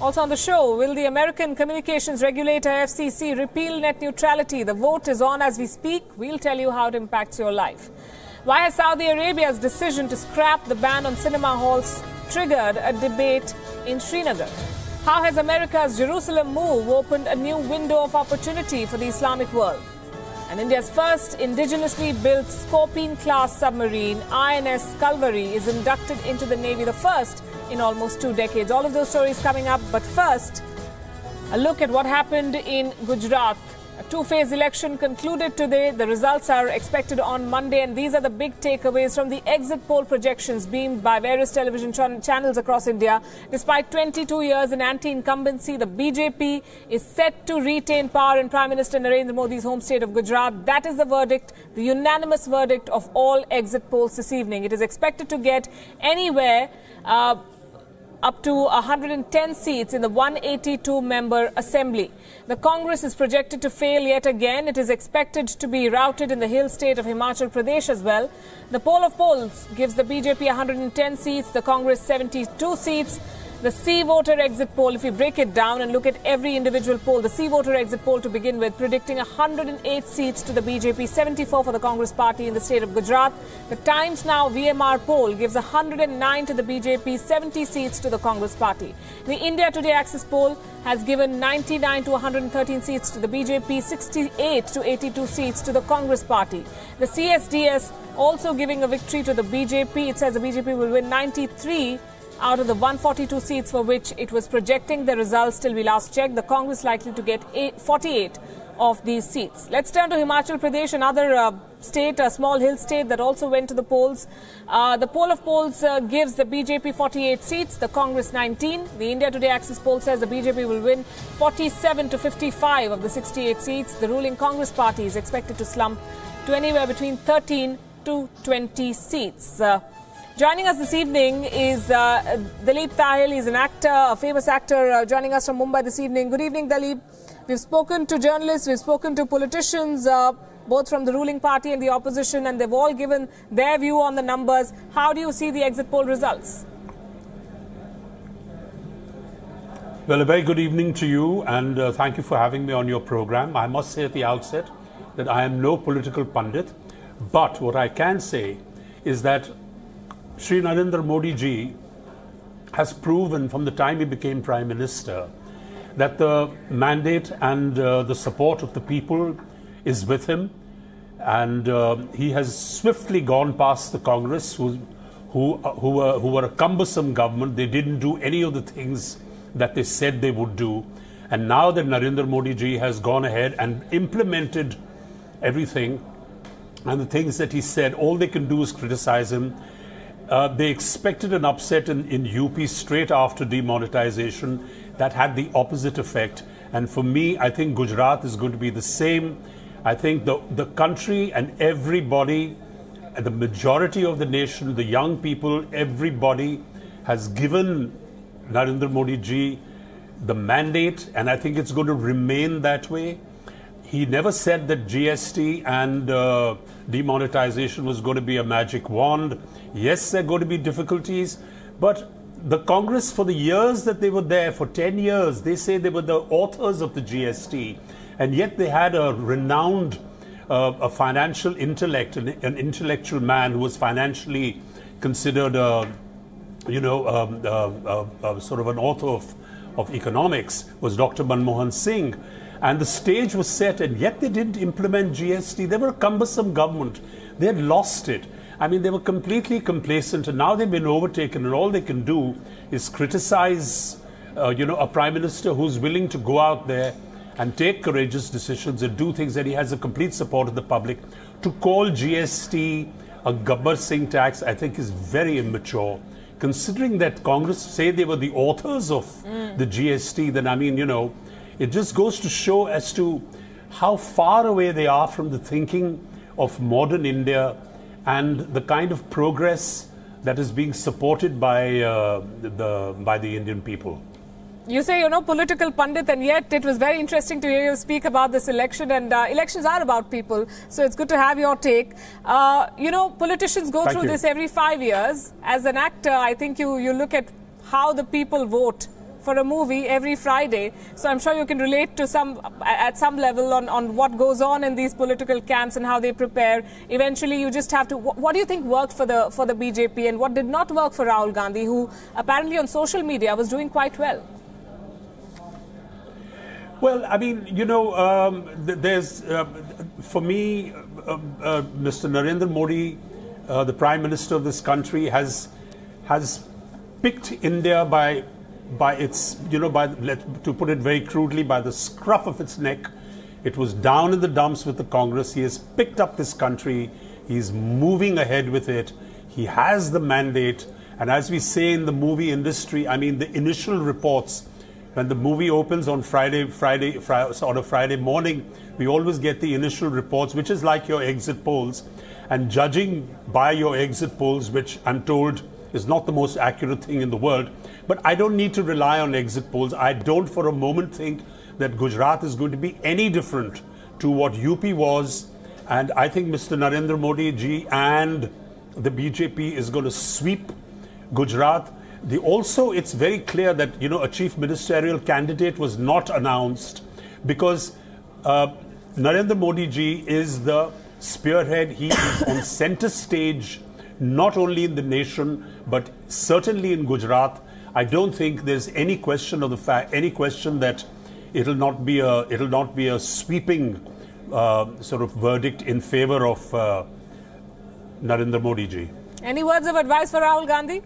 Also on the show, will the American Communications Regulator FCC repeal net neutrality? The vote is on as we speak. We'll tell you how it impacts your life. Why has Saudi Arabia's decision to scrap the ban on cinema halls triggered a debate in Srinagar? How has America's Jerusalem move opened a new window of opportunity for the Islamic world? And India's first indigenously built Scorpene-class submarine, INS Kalvari, is inducted into the Navy, the first in almost 2 decades. All of those stories coming up. But first, a look at what happened in Gujarat. A two-phase election concluded today. The results are expected on Monday, and these are the big takeaways from the exit poll projections beamed by various television channels across India. Despite 22 years in anti-incumbency, the BJP is set to retain power in Prime Minister Narendra Modi's home state of Gujarat. That is the verdict, the unanimous verdict of all exit polls this evening. It is expected to get anywhere up to 110 seats in the 182-member assembly. The Congress is projected to fail yet again. It is expected to be routed in the hill state of Himachal Pradesh as well. The poll of polls gives the BJP 110 seats, the Congress 72 seats. The C voter exit poll, if we break it down and look at every individual poll, the C voter exit poll to begin with, predicting 108 seats to the BJP, 74 for the Congress party in the state of Gujarat. The Times Now VMR poll gives 109 to the BJP, 70 seats to the Congress party. The India Today Axis poll has given 99 to 113 seats to the BJP, 68 to 82 seats to the Congress party. The CSDS also giving a victory to the BJP. It says the BJP will win 93 out of the 142 seats for which it was projecting the results till we last checked. The Congress likely to get 48 of these seats. Let's turn to Himachal Pradesh, another state, a small hill state that also went to the polls. The poll of polls gives the BJP 48 seats, the Congress 19. The India Today Axis poll says the BJP will win 47 to 55 of the 68 seats. The ruling Congress party is expected to slump to anywhere between 13 to 20 seats. Joining us this evening is Dalip Tahil. He's an actor, a famous actor, joining us from Mumbai this evening. Good evening, Dalip. We've spoken to journalists, we've spoken to politicians, both from the ruling party and the opposition, and they've all given their view on the numbers. How do you see the exit poll results? Well, a very good evening to you, and thank you for having me on your program. I must say at the outset that I am no political pundit, but what I can say is that Shri Narendra Modi ji has proven from the time he became Prime Minister that the mandate and the support of the people is with him, and he has swiftly gone past the Congress who were a cumbersome government. They didn't do any of the things that they said they would do, and now that Narendra Modi ji has gone ahead and implemented everything and the things that he said, all they can do is criticize him. They expected an upset in UP straight after demonetization. That had the opposite effect. And for me, I think Gujarat is going to be the same. I think the country and everybody, the majority of the nation, the young people, everybody has given Narendra Modi ji the mandate, and I think it's going to remain that way. He never said that GST and demonetization was going to be a magic wand. Yes, there are going to be difficulties, but the Congress, for the years that they were there, for 10 years, they say they were the authors of the GST, and yet they had a renowned a financial intellect, an intellectual man who was financially considered sort of an author of economics, was Dr. Manmohan Singh. And the stage was set, and yet they didn't implement GST. They were a cumbersome government. They had lost it. I mean, they were completely complacent, and now they've been overtaken, and all they can do is criticize, a prime minister who's willing to go out there and take courageous decisions and do things that he has the complete support of the public. To call GST a Gabbar Singh tax, I think is very immature. Considering that Congress say they were the authors of the GST, then I mean, it just goes to show as to how far away they are from the thinking of modern India and the kind of progress that is being supported by the Indian people. You say you're no political pundit, and yet it was very interesting to hear you speak about this election, and elections are about people, so it's good to have your take. Politicians go through this every 5 years. As an actor, I think you look at how the people vote for a movie every Friday. So I'm sure you can relate to at some level on what goes on in these political camps and how they prepare. Eventually, you just have to. What do you think worked for the BJP and what did not work for Rahul Gandhi, who apparently on social media was doing quite well? Well, I mean, you know, there's, for me, Mr. Narendra Modi, the Prime Minister of this country, has picked India by its, you know, to put it very crudely, by the scruff of its neck. It was down in the dumps with the Congress. He has picked up this country. He's moving ahead with it. He has the mandate. And as we say in the movie industry, I mean, the initial reports, when the movie opens on Friday morning, we always get the initial reports, which is like your exit polls. And judging by your exit polls, which I'm told is not the most accurate thing in the world, but I don't need to rely on exit polls. I don't for a moment think that Gujarat is going to be any different to what UP was. And I think Mr. Narendra Modi ji and the BJP is going to sweep Gujarat. Also, it's very clear that, you know, a chief ministerial candidate was not announced because Narendra Modi ji is the spearhead. He is on center stage, not only in the nation, but certainly in Gujarat. I don't think there's any question that it'll not be a sweeping sort of verdict in favor of Narendra Modi ji. Any words of advice for Rahul Gandhi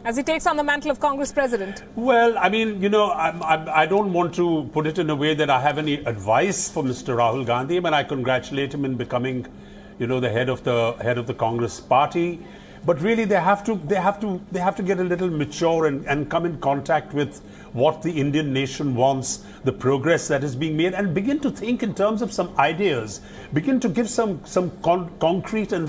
as he takes on the mantle of Congress president? Well, I mean, you know, I don't want to put it in a way that I have any advice for Mr. Rahul Gandhi. I mean, I congratulate him in becoming, you know, the head of the Congress party. But really, they have to get a little mature and come in contact with what the Indian nation wants, the progress that is being made, and begin to think in terms of some ideas. Begin to give some concrete and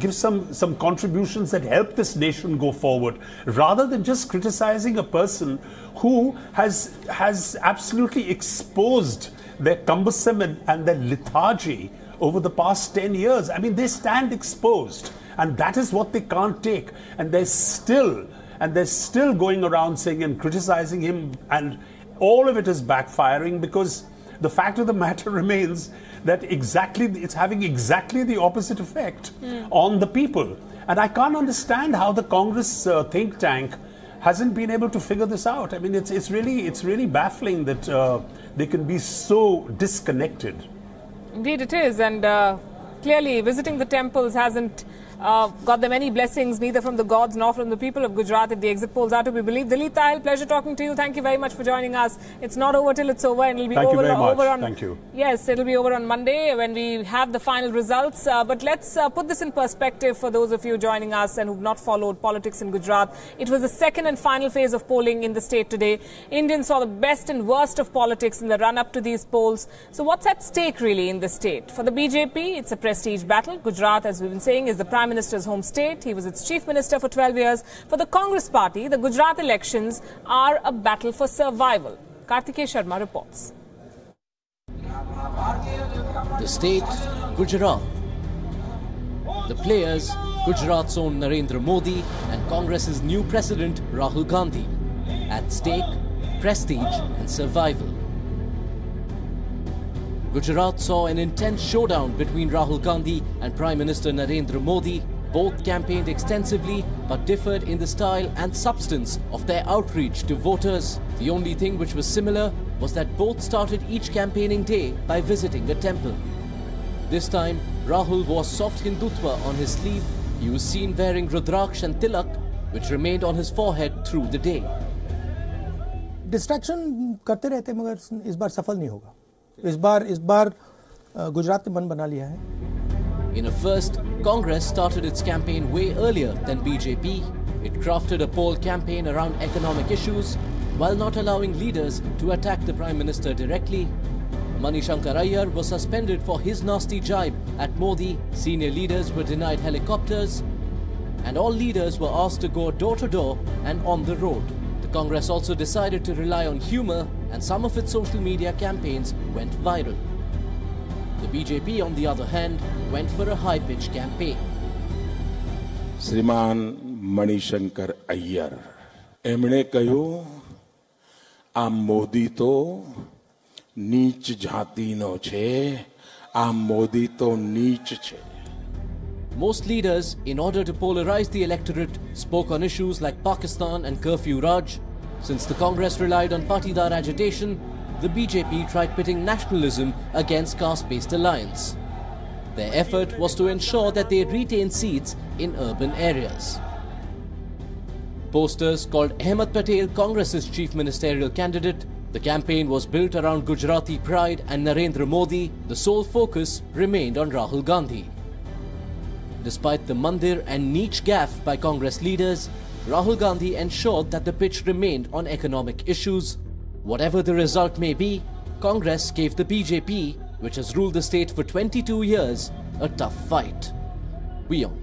give some contributions that help this nation go forward, rather than just criticizing a person who has absolutely exposed their cumbersome and their lethargy over the past 10 years. I mean, they stand exposed, and that is what they can't take. And they're still going around saying and criticizing him, and all of it is backfiring because the fact of the matter remains that it's having exactly the opposite effect on the people. And I can't understand how the Congress think tank hasn't been able to figure this out. I mean, it's really baffling that they can be so disconnected. Indeed it is, and clearly visiting the temples hasn't got them any blessings, neither from the gods nor from the people of Gujarat, if the exit polls are to be believed. Dileep Tahil, pleasure talking to you. Thank you very much for joining us. It's not over till it's over, and it'll be over on. Thank you. Yes, it'll be over on Monday when we have the final results. But let's put this in perspective for those of you joining us and who've not followed politics in Gujarat. It was the second and final phase of polling in the state today. Indians saw the best and worst of politics in the run-up to these polls. So what's at stake really in the state? For the BJP, it's a prestige battle. Gujarat, as we've been saying, is the Prime Minister's home state. He was its chief minister for 12 years. For the Congress party, the Gujarat elections are a battle for survival. Kartikeya Sharma reports. The state, Gujarat. The players, Gujarat's own Narendra Modi and Congress's new president, Rahul Gandhi. At stake, prestige and survival. Gujarat saw an intense showdown between Rahul Gandhi and Prime Minister Narendra Modi. Both campaigned extensively but differed in the style and substance of their outreach to voters. The only thing which was similar was that both started each campaigning day by visiting a temple. This time, Rahul wore soft Hindutva on his sleeve. He was seen wearing Rudraksh and Tilak, which remained on his forehead through the day. Distraction करते रहते मगर इस बार सफल नहीं होगा. इस बार गुजरात ने मन बना लिया है. In a first, Congress started its campaign way earlier than BJP. It crafted a poll campaign around economic issues while not allowing leaders to attack the Prime Minister directly. Manishankar Iyer was suspended for his nasty jibe at Modi. Senior leaders were denied helicopters, and all leaders were asked to go door to door and on the road. The Congress also decided to rely on humor, and some of its social media campaigns went viral. The BJP, on the other hand, went for a high-pitched campaign. શ્રીમાન મણિશંકર અય્યર એમણે કહ્યું આ મોદી તો નીચ જાતિનો છે, આ મોદી તો નીચ છે. Most leaders, in order to polarize the electorate, spoke on issues like Pakistan and Curfew Raj. Since the Congress relied on Patidar agitation, the BJP tried pitting nationalism against caste-based alliance. Their effort was to ensure that they retain seats in urban areas. Posters called Ahmed Patel Congress's chief ministerial candidate. The campaign was built around Gujarati pride and Narendra Modi. The sole focus remained on Rahul Gandhi. Despite the Mandir and niche gaffe by Congress leaders, Rahul Gandhi ensured that the pitch remained on economic issues. Whatever the result may be, Congress gave the BJP, which has ruled the state for 22 years, a tough fight. WION.